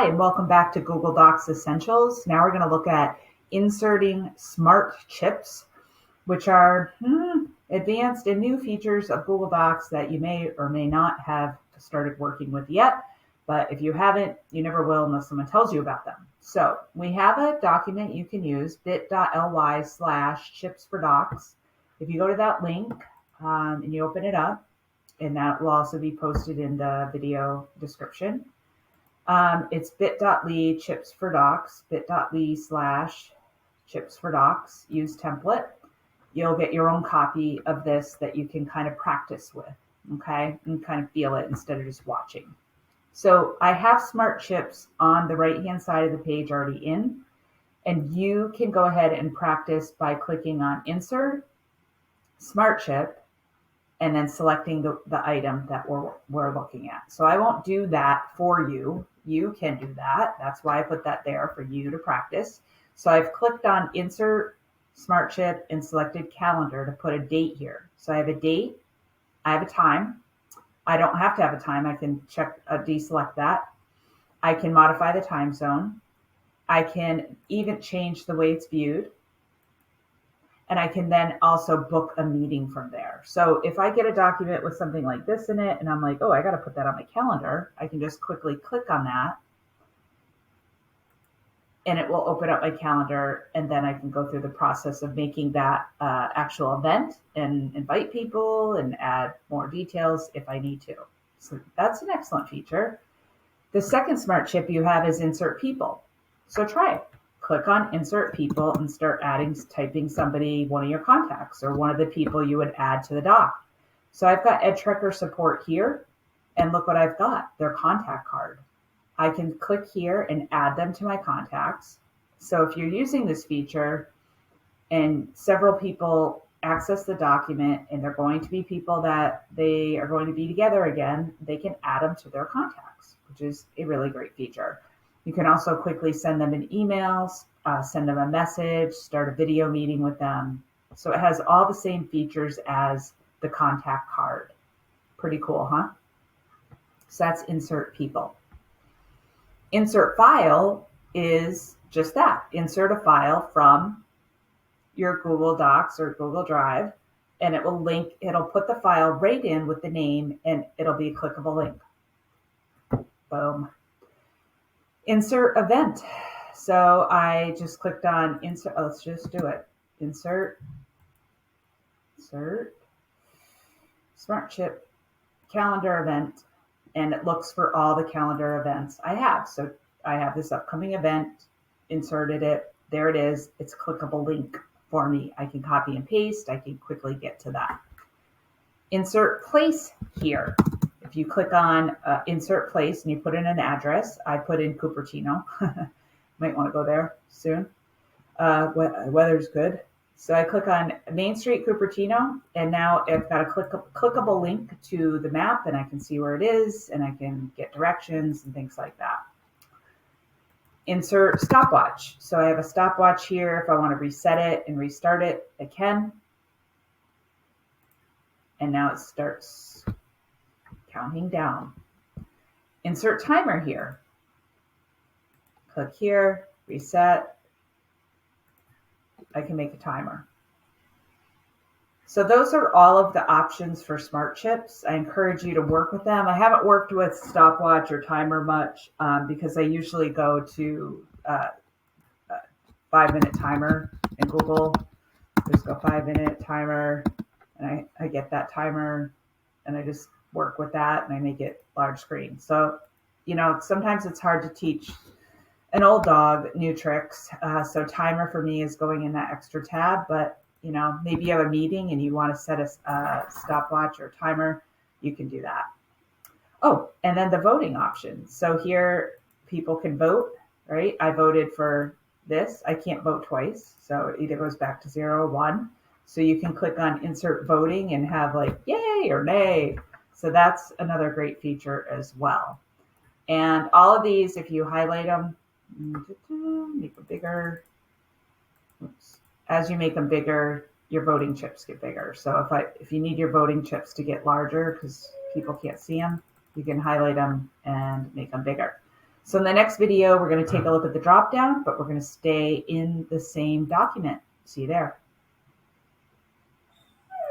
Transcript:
Hi, and welcome back to Google Docs Essentials. Now we're going to look at inserting smart chips, which are advanced and new features of Google Docs that you may or may not have started working with yet. But if you haven't, you never will unless someone tells you about them. So we have a document you can use, bit.ly/chips for docs. If you go to that link and you open it up, and that will also be posted in the video description. It's bit.ly chips for docs, bit.ly/chips for docs, use template. You'll get your own copy of this that you can kind of practice with, okay, and kind of feel it instead of just watching. So I have smart chips on the right-hand side of the page already in, and you can go ahead and practice by clicking on Insert, Smart Chip, and then selecting the item that we're looking at. So I won't do that for you. You can do that. That's why I put that there for you to practice. So I've clicked on Insert Smart Chip and selected Calendar to put a date here. So I have a date, I have a time. I don't have to have a time. I can deselect that. I can modify the time zone. I can even change the way it's viewed. And I can then also book a meeting from there. So if I get a document with something like this in it, and I'm like, oh, I got to put that on my calendar, I can just quickly click on that, and it will open up my calendar, and then I can go through the process of making that actual event and invite people and add more details if I need to. So that's an excellent feature. The second smart chip you have is Insert People. So try it. Click on Insert People and start typing somebody, one of your contacts or one of the people you would add to the doc. So I've got EdTrekker support here, and look what I've got, their contact card. I can click here and add them to my contacts. So if you're using this feature and several people access the document and they're going to be people that they are going to be together again, they can add them to their contacts, which is a really great feature. You can also quickly send them an email, send them a message, start a video meeting with them. So it has all the same features as the contact card. Pretty cool, huh? So that's Insert People. Insert File is just that. Insert a file from your Google Docs or Google Drive, and it'll put the file right in with the name, and it'll be a clickable link. Boom. Insert event. So I just clicked on insert. Let's just do it. Insert smart chip calendar event, and it looks for all the calendar events I have. So I have this upcoming event, inserted it. There it is. It's a clickable link for me. I can copy and paste. I can quickly get to that. Insert place here. If you click on Insert Place and you put in an address, I put in Cupertino. Might want to go there soon. Weather's good. So I click on Main Street, Cupertino, and now I've got a clickable link to the map, and I can see where it is, and I can get directions and things like that. Insert stopwatch. So I have a stopwatch here. If I want to reset it and restart it, I can. And now it starts counting down. Insert timer here. Click here, reset. I can make a timer. So those are all of the options for smart chips. I encourage you to work with them. I haven't worked with stopwatch or timer much because I usually go to 5-minute timer in Google. Just go 5-minute timer, and I get that timer, and I just work with that, and I make it large screen. So, sometimes it's hard to teach an old dog new tricks. So timer for me is going in that extra tab, but maybe you have a meeting and you want to set a stopwatch or timer, you can do that. Oh, and then the voting option. So here people can vote, right? I voted for this. I can't vote twice. So it either goes back to 0 or 1. So you can click on Insert Voting and have like yay or nay. So that's another great feature as well. And all of these, if you highlight them, make them bigger. Oops. As you make them bigger, your voting chips get bigger. So if you need your voting chips to get larger because people can't see them, you can highlight them and make them bigger. So in the next video, we're going to take a look at the drop down, but we're going to stay in the same document. See you there.